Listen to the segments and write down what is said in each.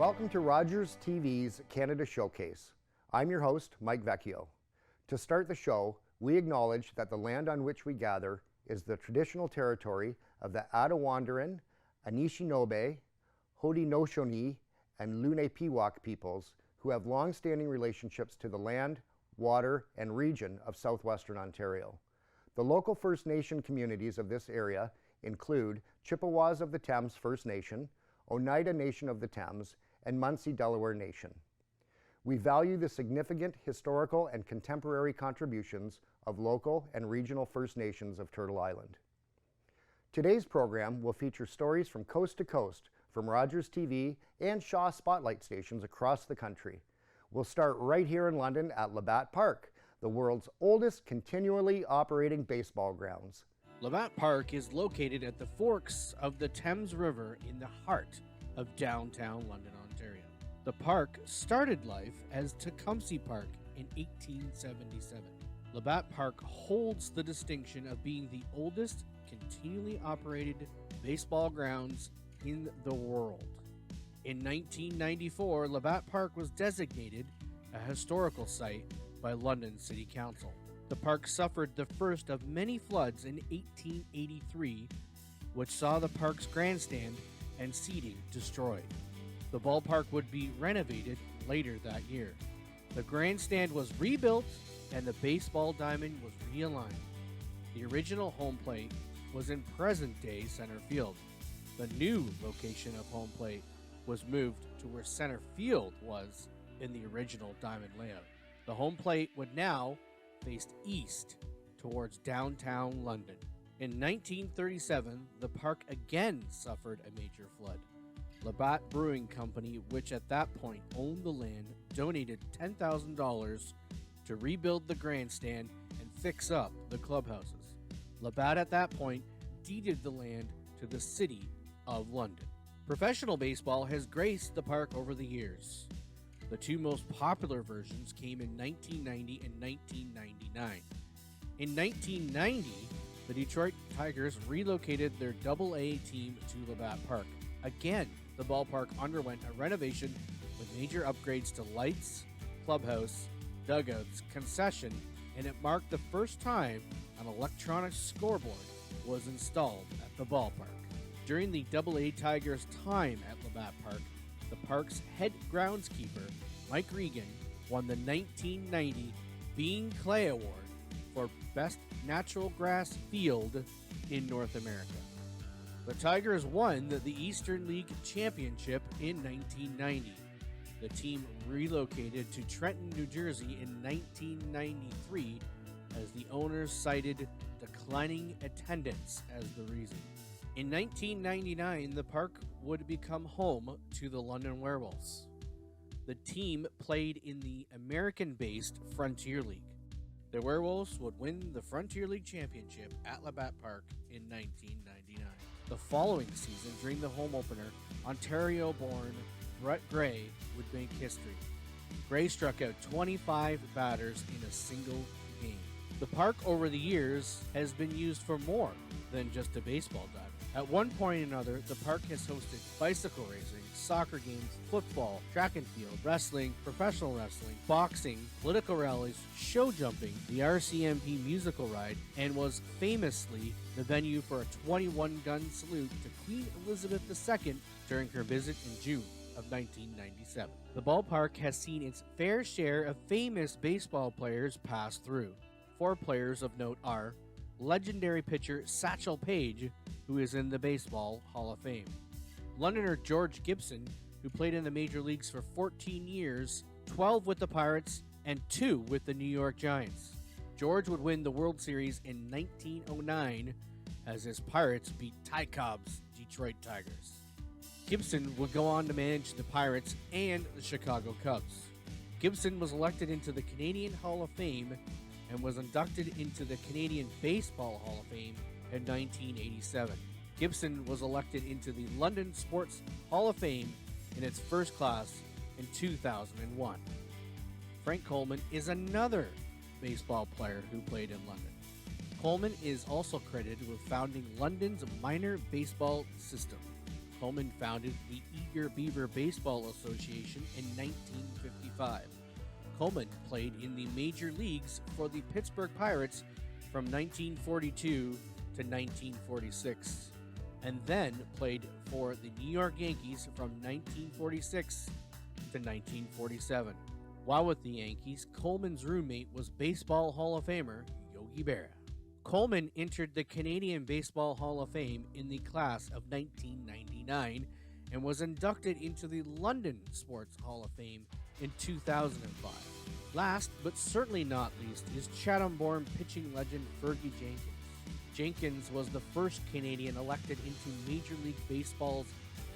Welcome to Rogers TV's Canada Showcase. I'm your host, Mike Vecchio. To start the show, we acknowledge that the land on which we gather is the traditional territory of the Attawandaron, Anishinaabe, Haudenosaunee, and Lune-Pequot peoples who have long-standing relationships to the land, water, and region of southwestern Ontario. The local First Nation communities of this area include Chippewas of the Thames First Nation, Oneida Nation of the Thames, and Munsee Delaware Nation. We value the significant historical and contemporary contributions of local and regional First Nations of Turtle Island. Today's program will feature stories from coast to coast from Rogers TV and Shaw Spolight stations across the country. We'll start right here in London at Labatt Park, the world's oldest continually operating baseball grounds. Labatt Park is located at the forks of the Thames River in the heart of downtown London, Ontario. The park started life as Tecumseh Park in 1877. Labatt Park holds the distinction of being the oldest continually operated baseball grounds in the world. In 1994, Labatt Park was designated a historical site by London City Council. The park suffered the first of many floods in 1883, which saw the park's grandstand and seating destroyed. The ballpark would be renovated later that year. The grandstand was rebuilt and the baseball diamond was realigned. The original home plate was in present-day center field. The new location of home plate was moved to where center field was in the original diamond layout. The home plate would now faced east towards downtown London. In 1937, the park again suffered a major flood. Labatt Brewing Company, which at that point owned the land, donated $10,000 to rebuild the grandstand and fix up the clubhouses. Labatt at that point deeded the land to the City of London. Professional baseball has graced the park over the years. The two most popular versions came in 1990 and 1999. In 1990, the Detroit Tigers relocated their AA team to Labatt Park. Again, the ballpark underwent a renovation with major upgrades to lights, clubhouse, dugouts, concession, and it marked the first time an electronic scoreboard was installed at the ballpark. During the AA Tigers' time at Labatt Park, the park's head groundskeeper, Mike Regan, won the 1990 Bean Clay Award for Best Natural Grass Field in North America. The Tigers won the Eastern League Championship in 1990. The team relocated to Trenton, New Jersey in 1993 as the owners cited declining attendance as the reason. In 1999, the park would become home to the London Werewolves. The team played in the American-based Frontier League. The Werewolves would win the Frontier League Championship at Labatt Park in 1999. The following season, during the home opener, Ontario-born Brett Gray would make history. Gray struck out 25 batters in a single game. The park over the years has been used for more than just a baseball diamond. At one point or another, the park has hosted bicycle racing, soccer games, football, track and field, wrestling, professional wrestling, boxing, political rallies, show jumping, the RCMP musical ride, and was famously the venue for a 21-gun salute to Queen Elizabeth II during her visit in June of 1997. The ballpark has seen its fair share of famous baseball players pass through. 4 players of note are legendary pitcher Satchel Paige, who is in the Baseball Hall of Fame, Londoner George Gibson, who played in the major leagues for 14 years, 12 with the Pirates and 2 with the New York Giants. George would win the World Series in 1909 as his Pirates beat Ty Cobb's Detroit Tigers. Gibson would go on to manage the Pirates and the Chicago Cubs. Gibson was elected into the Canadian Hall of Fame and was inducted into the Canadian Baseball Hall of Fame in 1987. Gibson was elected into the London Sports Hall of Fame in its first class in 2001. Frank Coleman is another baseball player who played in London. Coleman is also credited with founding London's minor baseball system. Coleman founded the Eager Beaver Baseball Association in 1955. Coleman played in the major leagues for the Pittsburgh Pirates from 1942 to 1946, and then played for the New York Yankees from 1946 to 1947. While with the Yankees, Coleman's roommate was Baseball Hall of Famer Yogi Berra. Coleman entered the Canadian Baseball Hall of Fame in the class of 1999 and was inducted into the London Sports Hall of Fame in 2005. Last, but certainly not least, is Chatham-born pitching legend Fergie Jenkins. Jenkins was the first Canadian elected into Major League Baseball's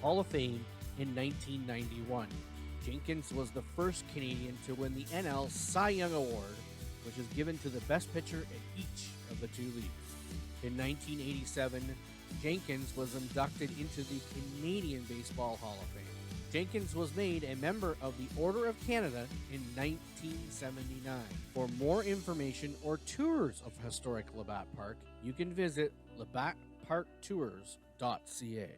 Hall of Fame in 1991. Jenkins was the first Canadian to win the NL Cy Young Award, which is given to the best pitcher in each of the two leagues. In 1987, Jenkins was inducted into the Canadian Baseball Hall of Fame. Jenkins was made a member of the Order of Canada in 1979. For more information or tours of historic Labatt Park, you can visit labattparktours.ca.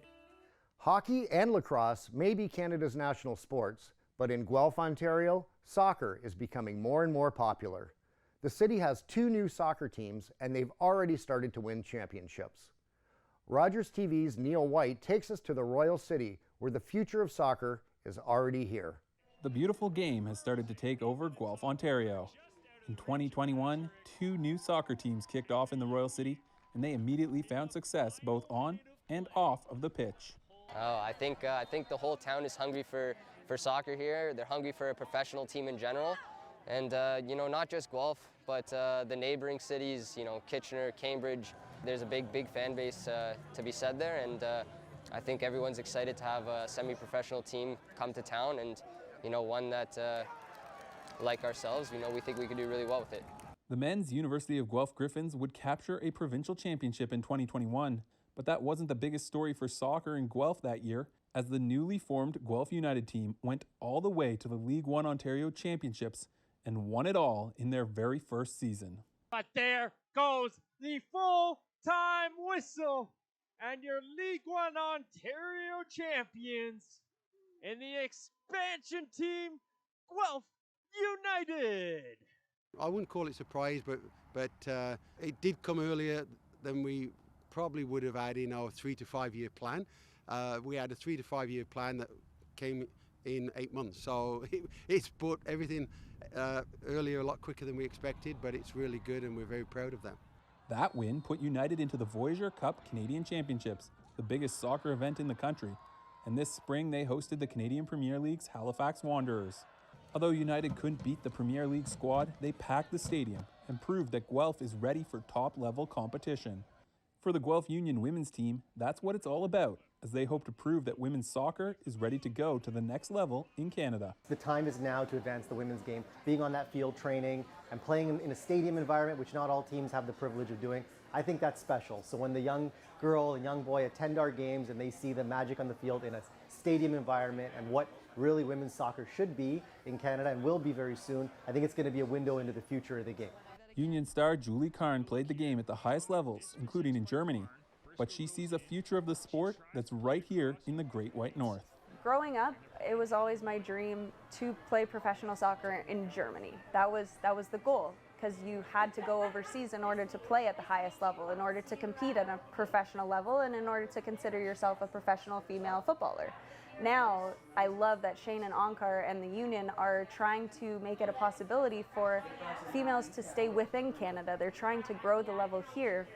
Hockey and lacrosse may be Canada's national sports, but in Guelph, Ontario, soccer is becoming more and more popular. The city has 2 new soccer teams, and they've already started to win championships. Rogers TV's Neil White takes us to the Royal City, where the future of soccer is already here. The beautiful game has started to take over Guelph, Ontario. In 2021, 2 new soccer teams kicked off in the Royal City, and they immediately found success both on and off of the pitch. I think the whole town is hungry for soccer here. They're hungry for a professional team in general. And, not just Guelph, but the neighboring cities, Kitchener, Cambridge. There's a big fan base to be said there. And I think everyone's excited to have a semi-professional team come to town and, one that, like ourselves, we think we could do really well with it. The men's University of Guelph Griffins would capture a provincial championship in 2021, but that wasn't the biggest story for soccer in Guelph that year, as the newly formed Guelph United team went all the way to the League One Ontario Championships and won it all in their very first season. But there goes the full-time whistle, and your League One Ontario champions in the expansion team, Guelph United. I wouldn't call it surprise, but it did come earlier than we probably would have had in our 3 to 5 year plan. We had a 3 to 5 year plan that came in 8 months, so it's put everything earlier a lot quicker than we expected, but it's really good and we're very proud of them. That win put United into the Voyageur Cup Canadian Championships, the biggest soccer event in the country, and this spring they hosted the Canadian Premier League's Halifax Wanderers. Although United couldn't beat the Premier League squad, they packed the stadium and proved that Guelph is ready for top-level competition. For the Guelph Union women's team, that's what it's all about, as they hope to prove that women's soccer is ready to go to the next level in Canada. The time is now to advance the women's game. Being on that field training and playing in a stadium environment, which not all teams have the privilege of doing, I think that's special. So when the young girl and young boy attend our games and they see the magic on the field in a stadium environment and what really women's soccer should be in Canada and will be very soon, I think it's going to be a window into the future of the game. Union star Julie Karn played the game at the highest levels, including in Germany, but she sees a future of the sport that's right here in the Great White North. Growing up, it was always my dream to play professional soccer in Germany. That was the goal, because you had to go overseas in order to play at the highest level, in order to compete at a professional level, and in order to consider yourself a professional female footballer. Now, I love that Shane and Onkar and the Union are trying to make it a possibility for females to stay within Canada. They're trying to grow the level here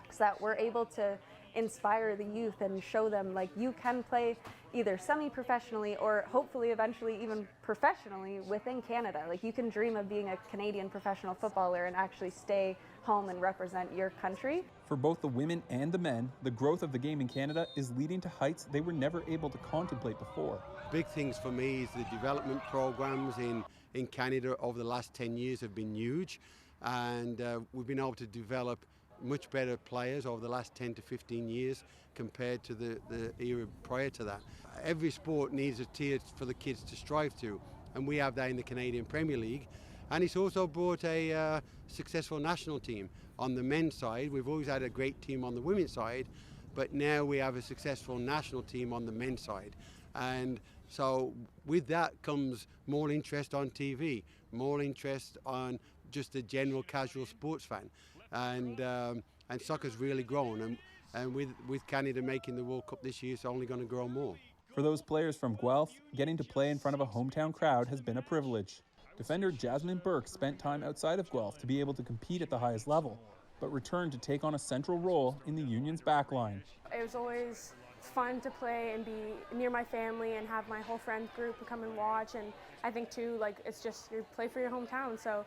so that we're able to inspire the youth and show them, like, you can play either semi-professionally or hopefully eventually even professionally within Canada. Like, you can dream of being a Canadian professional footballer and actually stay home and represent your country. For both the women and the men, the growth of the game in Canada is leading to heights they were never able to contemplate before. Big things for me is the development programs in Canada over the last 10 years have been huge, and we've been able to develop much better players over the last 10 to 15 years compared to the era prior to that. Every sport needs a tier for the kids to strive to, and we have that in the Canadian Premier League. And it's also brought a successful national team. On the men's side, we've always had a great team on the women's side, but now we have a successful national team on the men's side. And so with that comes more interest on TV, more interest on just the general casual sports fan. And soccer's really grown. And with Canada making the World Cup this year, it's only going to grow more. For those players from Guelph, getting to play in front of a hometown crowd has been a privilege. Defender Jasmine Burke spent time outside of Guelph to be able to compete at the highest level, but returned to take on a central role in the Union's backline. It was always fun to play and be near my family and have my whole friend group come and watch. And I think too, like, it's just you play for your hometown. So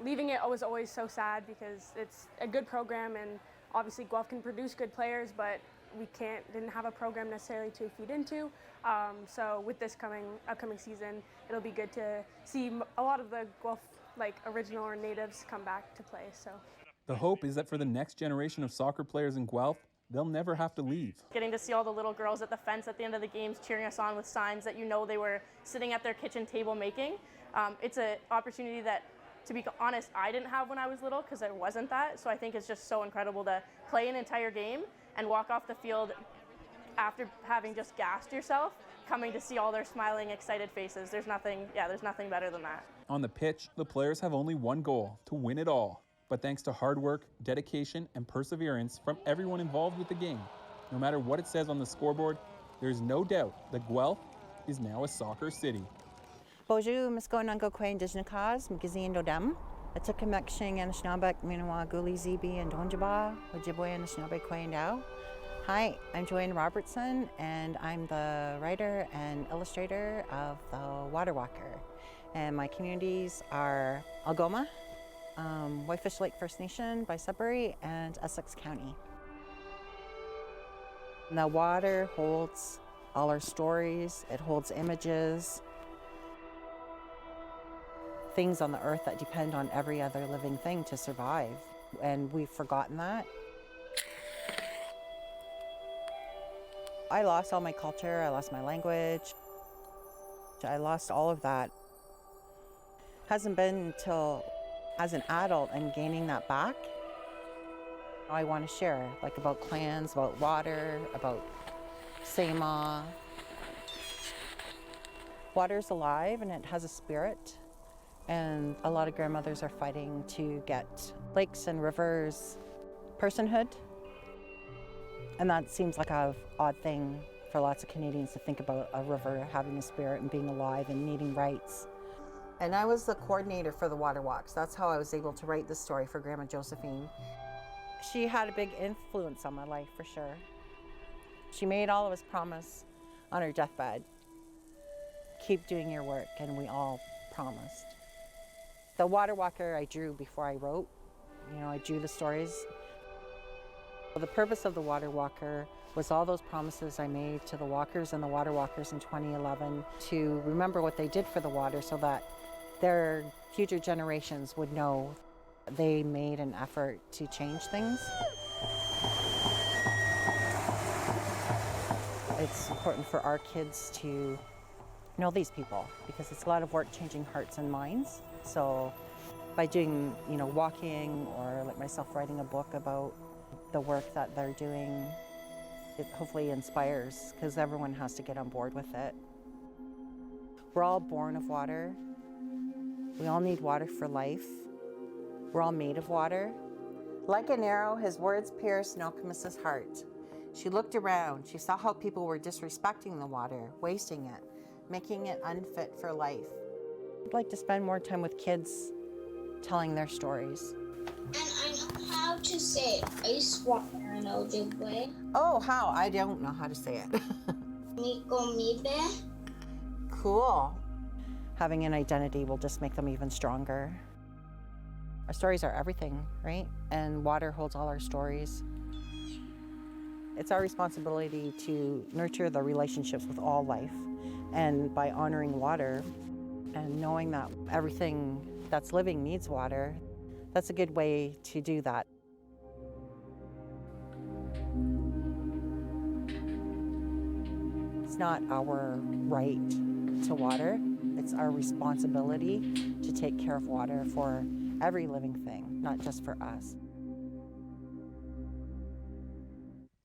leaving it was always so sad because it's a good program, and obviously Guelph can produce good players, but we didn't have a program necessarily to feed into. So with this upcoming season, it'll be good to see a lot of the Guelph original or natives come back to play. So the hope is that for the next generation of soccer players in Guelph, they'll never have to leave. Getting to see all the little girls at the fence at the end of the games cheering us on with signs that they were sitting at their kitchen table making. It's an opportunity that, to be honest, I didn't have when I was little because I wasn't that. So I think it's just so incredible to play an entire game and walk off the field after having just gassed yourself, coming to see all their smiling, excited faces. There's nothing better than that. On the pitch, the players have only one goal, to win it all. But thanks to hard work, dedication, and perseverance from everyone involved with the game, no matter what it says on the scoreboard, there's no doubt that Guelph is now a soccer city. Bonjour, Misko Nango Quain Dijnakas, Mgizin Dodem. It's a connection and Schnabak Minwa Guli Zibi and Donjaba, Wajiboy and Schnabe Quain Dao. Hi, I'm Joanne Robertson, and I'm the writer and illustrator of The Water Walker. And my communities are Algoma, Whitefish Lake First Nation by Sudbury, and Essex County. And the water holds all our stories, it holds images, things on the earth that depend on every other living thing to survive. And we've forgotten that. I lost all my culture, I lost my language, I lost all of that. Hasn't been until as an adult and gaining that back, I want to share, about clans, about water, about Sema. Water's alive and it has a spirit, and a lot of grandmothers are fighting to get lakes and rivers personhood. And that seems like an odd thing for lots of Canadians to think about, a river having a spirit and being alive and needing rights. And I was the coordinator for the water walks. That's how I was able to write this story for Grandma Josephine. She had a big influence on my life, for sure. She made all of us promise on her deathbed, keep doing your work, and we all promised. The water walker I drew before I wrote. I drew the stories. The purpose of the water walker was all those promises I made to the walkers and the water walkers in 2011 to remember what they did for the water so that their future generations would know they made an effort to change things. It's important for our kids to know these people because it's a lot of work changing hearts and minds. So by doing, walking or like myself writing a book about the work that they're doing, it hopefully inspires because everyone has to get on board with it. We're all born of water. We all need water for life. We're all made of water. Like an arrow, his words pierced Nokomis's heart. She looked around. She saw how people were disrespecting the water, wasting it, making it unfit for life. I'd like to spend more time with kids telling their stories. And I know how to say ice water in Ojibwe. Oh, how? I don't know how to say it. Miko Mibe. Cool. Having an identity will just make them even stronger. Our stories are everything, right? And water holds all our stories. It's our responsibility to nurture the relationships with all life. And by honoring water and knowing that everything that's living needs water, that's a good way to do that. It's not our right to water, it's our responsibility to take care of water for every living thing, not just for us.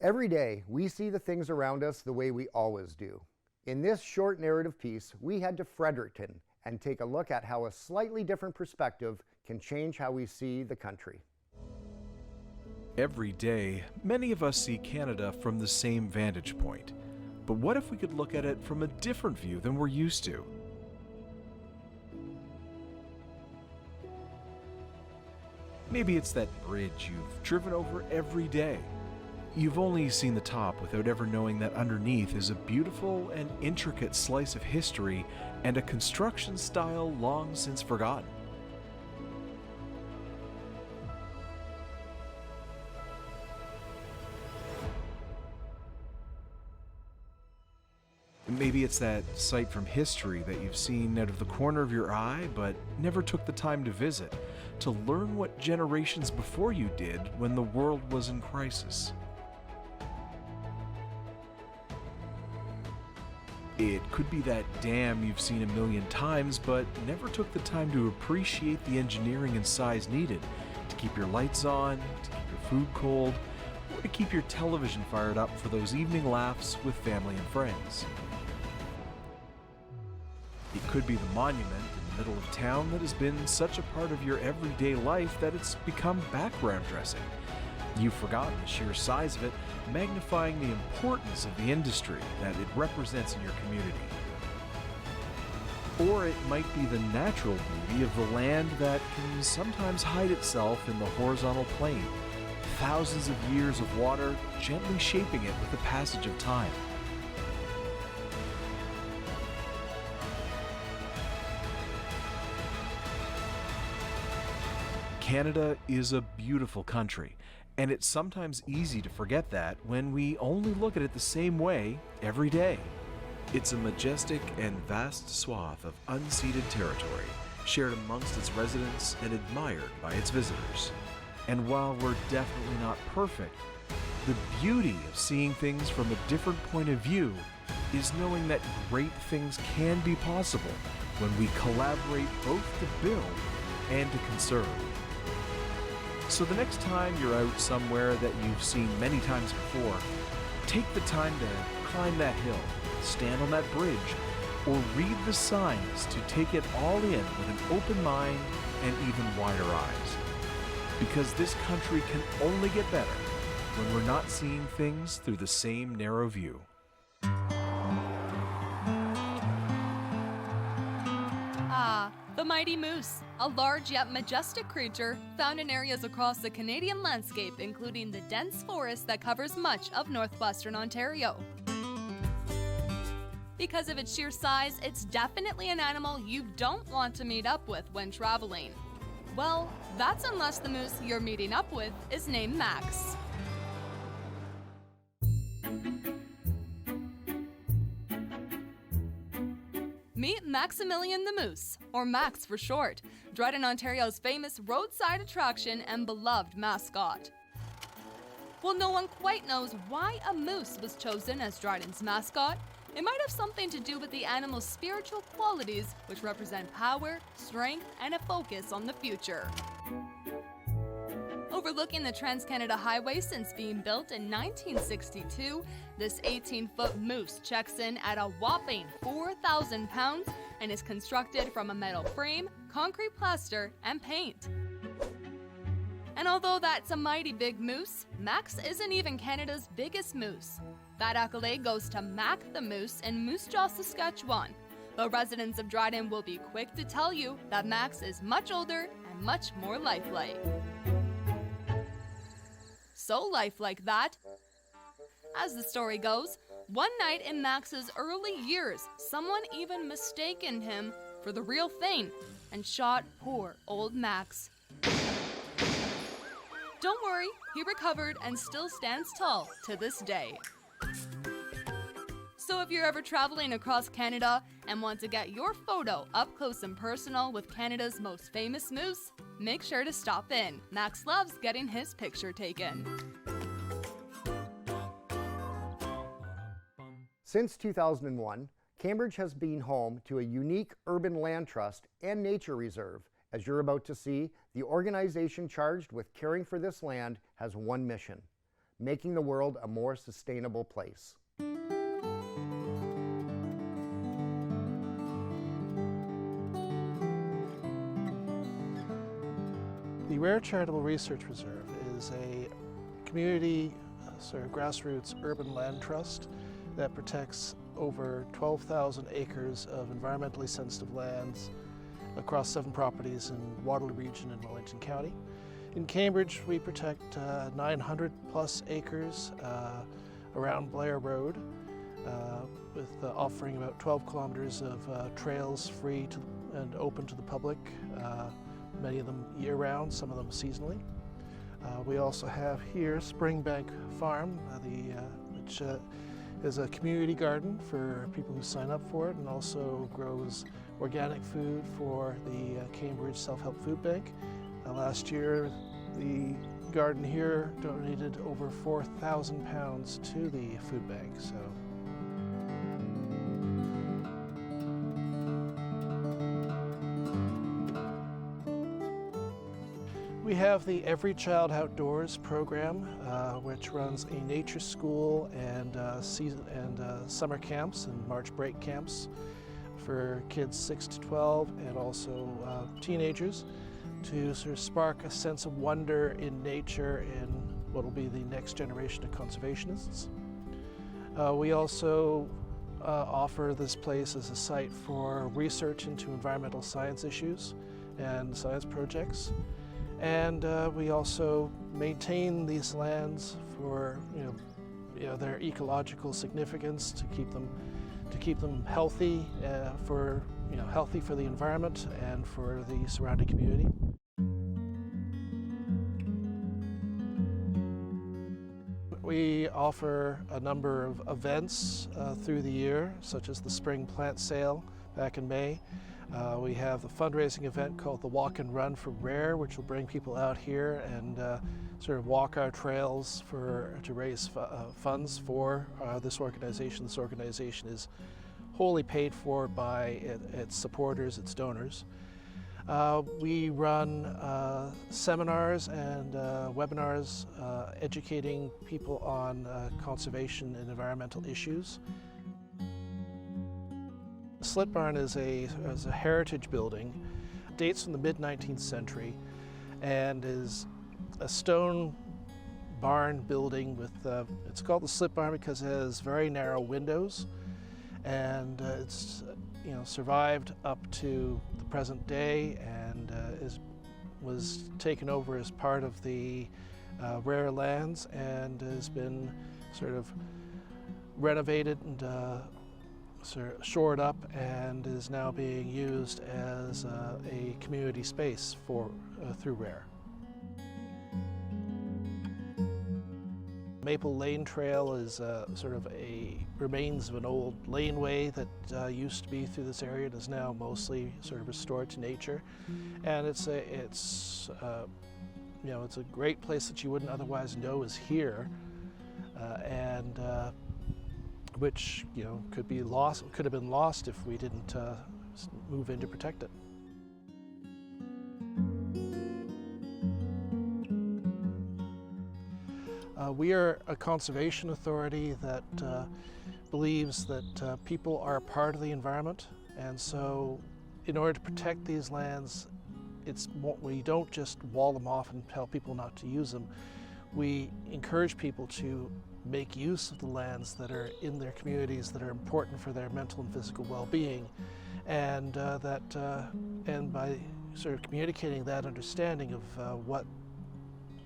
Every day, we see the things around us the way we always do. In this short narrative piece, we head to Fredericton and take a look at how a slightly different perspective can change how we see the country. Every day, many of us see Canada from the same vantage point. But what if we could look at it from a different view than we're used to? Maybe it's that bridge you've driven over every day. You've only seen the top without ever knowing that underneath is a beautiful and intricate slice of history and a construction style long since forgotten. Maybe it's that sight from history that you've seen out of the corner of your eye but never took the time to visit, to learn what generations before you did when the world was in crisis. It could be that dam you've seen a million times but never took the time to appreciate the engineering and size needed to keep your lights on, to keep your food cold, or to keep your television fired up for those evening laughs with family and friends. It could be the monument in the middle of town that has been such a part of your everyday life that it's become background dressing. You've forgotten the sheer size of it, magnifying the importance of the industry that it represents in your community. Or it might be the natural beauty of the land that can sometimes hide itself in the horizontal plane, thousands of years of water gently shaping it with the passage of time. Canada is a beautiful country, and it's sometimes easy to forget that when we only look at it the same way every day. It's a majestic and vast swath of unceded territory, shared amongst its residents and admired by its visitors. And while we're definitely not perfect, the beauty of seeing things from a different point of view is knowing that great things can be possible when we collaborate both to build and to conserve. So the next time you're out somewhere that you've seen many times before, take the time to climb that hill, stand on that bridge, or read the signs to take it all in with an open mind and even wider eyes. Because this country can only get better when we're not seeing things through the same narrow view. The mighty moose, a large yet majestic creature found in areas across the Canadian landscape, including the dense forest that covers much of northwestern Ontario. Because of its sheer size, it's definitely an animal you don't want to meet up with when traveling. Well, that's unless the moose you're meeting up with is named Max. Meet Maximilian the Moose, or Max for short, Dryden, Ontario's famous roadside attraction and beloved mascot. While no one quite knows why a moose was chosen as Dryden's mascot, it might have something to do with the animal's spiritual qualities, which represent power, strength, and a focus on the future. Overlooking the Trans-Canada Highway since being built in 1962, this 18-foot moose checks in at a whopping 4,000 pounds and is constructed from a metal frame, concrete plaster, and paint. And although that's a mighty big moose, Max isn't even Canada's biggest moose. That accolade goes to Mac the Moose in Moose Jaw, Saskatchewan. But residents of Dryden will be quick to tell you that Max is much older and much more lifelike. So lifelike that, as the story goes, one night in Max's early years, someone even mistaken him for the real thing and shot poor old Max. Don't worry, he recovered and still stands tall to this day. So if you're ever traveling across Canada and want to get your photo up close and personal with Canada's most famous moose, make sure to stop in. Max loves getting his picture taken. Since 2001, Cambridge has been home to a unique urban land trust and nature reserve. As you're about to see, the organization charged with caring for this land has one mission: making the world a more sustainable place. The Rare Charitable Research Reserve is a community, sort of grassroots urban land trust that protects over 12,000 acres of environmentally sensitive lands across 7 properties in Waterloo Region and Wellington County. In Cambridge, we protect 900 plus acres around Blair Road, with offering about 12 kilometers of trails free to, and open to the public, many of them year-round, some of them seasonally. We also have here Springbank Farm, which is a community garden for people who sign up for it, and also grows organic food for the Cambridge Self-Help Food Bank. Last year, the garden here donated over 4,000 pounds to the food bank. So. We have the Every Child Outdoors program, which runs a nature school and summer camps and March break camps for kids 6 to 12 and also teenagers, to sort of spark a sense of wonder in nature in what will be the next generation of conservationists. We also offer this place as a site for research into environmental science issues and science projects. And we also maintain these lands for their ecological significance, to keep them healthy healthy for the environment and for the surrounding community. We offer a number of events through the year, such as the Spring Plant Sale back in May. We have the fundraising event called the Walk and Run for Rare, which will bring people out here and sort of walk our trails to raise funds for this organization. This organization is wholly paid for by its supporters, its donors. We run seminars and webinars educating people on conservation and environmental issues. The Slit Barn is a heritage building, dates from the mid-19th century, and is a stone barn building with, it's called the Slit Barn because it has very narrow windows, and it's survived up to the present day, and was taken over as part of the rare lands, and has been sort of renovated and sort of shored up, and is now being used as a community space for through Rare. Maple Lane Trail is sort of remains of an old laneway that used to be through this area. It is now mostly sort of restored to nature, and it's a great place that you wouldn't otherwise know is here, and which could have been lost if we didn't move in to protect it. We are a conservation authority that believes that people are a part of the environment, and so in order to protect these lands, we don't just wall them off and tell people not to use them. We encourage people to make use of the lands that are in their communities that are important for their mental and physical well-being, and and by sort of communicating that understanding of what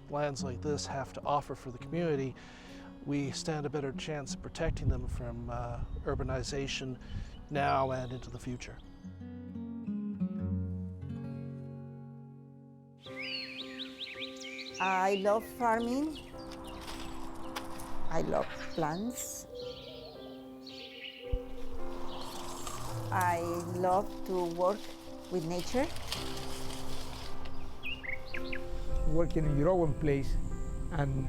lands like this have to offer for the community, we stand a better chance of protecting them from urbanization now and into the future. I love farming. I love plants. I love to work with nature. Working in your own place and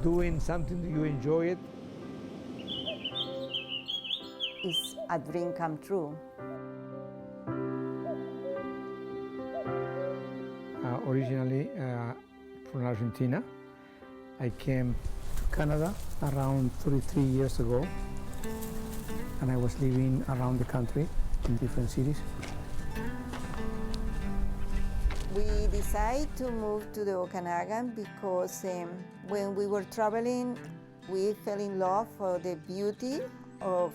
doing something that you enjoy it is a dream come true. Originally from Argentina, I came to Canada around 33 years ago, and I was living around the country in different cities. We decided to move to the Okanagan because when we were traveling, we fell in love for the beauty of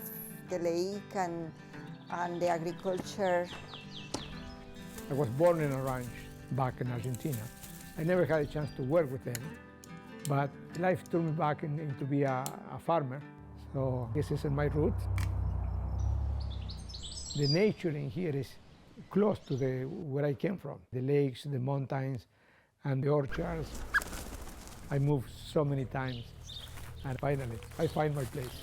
the lake and the agriculture. I was born in a ranch back in Argentina. I never had a chance to work with them, but life turned me back into be a farmer. So this is my root. The nature in here is close to where I came from. The lakes, the mountains, and the orchards. I moved so many times, and finally, I find my place.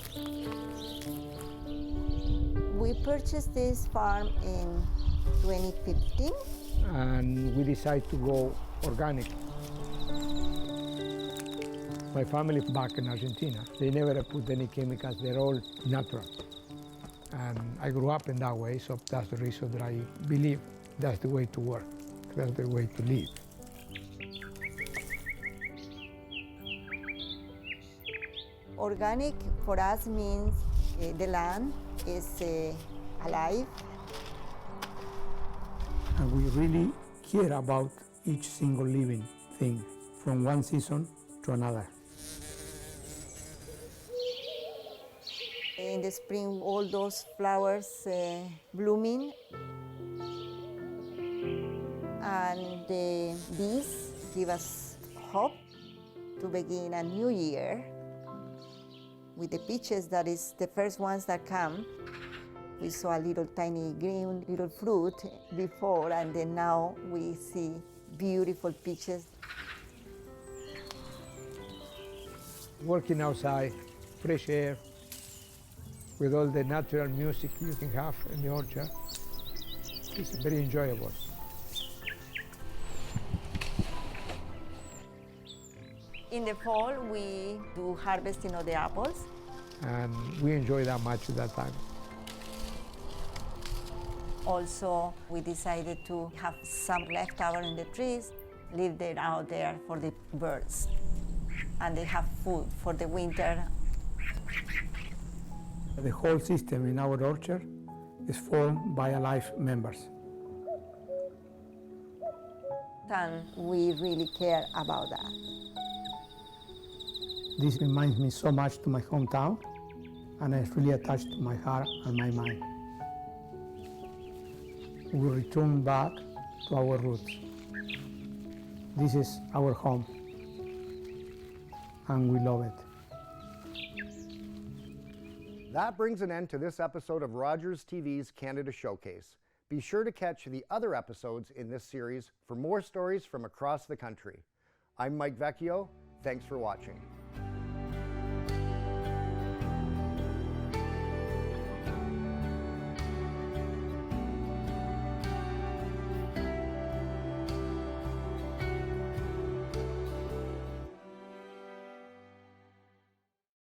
We purchased this farm in 2015. And we decided to go organic. My family back in Argentina, they never put any chemicals, they're all natural. And I grew up in that way, so that's the reason that I believe that's the way to work, that's the way to live. Organic for us means the land is alive. And we really care about each single living thing, from one season to another. In the spring, all those flowers blooming, and the bees give us hope to begin a new year. With the peaches, that is the first ones that come. We saw a little tiny green little fruit before, and then now we see beautiful peaches. Working outside, fresh air, with all the natural music you can have in the orchard, it's very enjoyable. In the fall, we do harvesting of the apples. And we enjoy that much at that time. Also, we decided to have some leftover in the trees, leave them out there for the birds. And they have food for the winter. The whole system in our orchard is formed by alive members. And we really care about that. This reminds me so much to my hometown, and it's really attached to my heart and my mind. We return back to our roots. This is our home, and we love it. That brings an end to this episode of Rogers TV's Canada Showcase. Be sure to catch the other episodes in this series for more stories from across the country. I'm Mike Vecchio. Thanks for watching.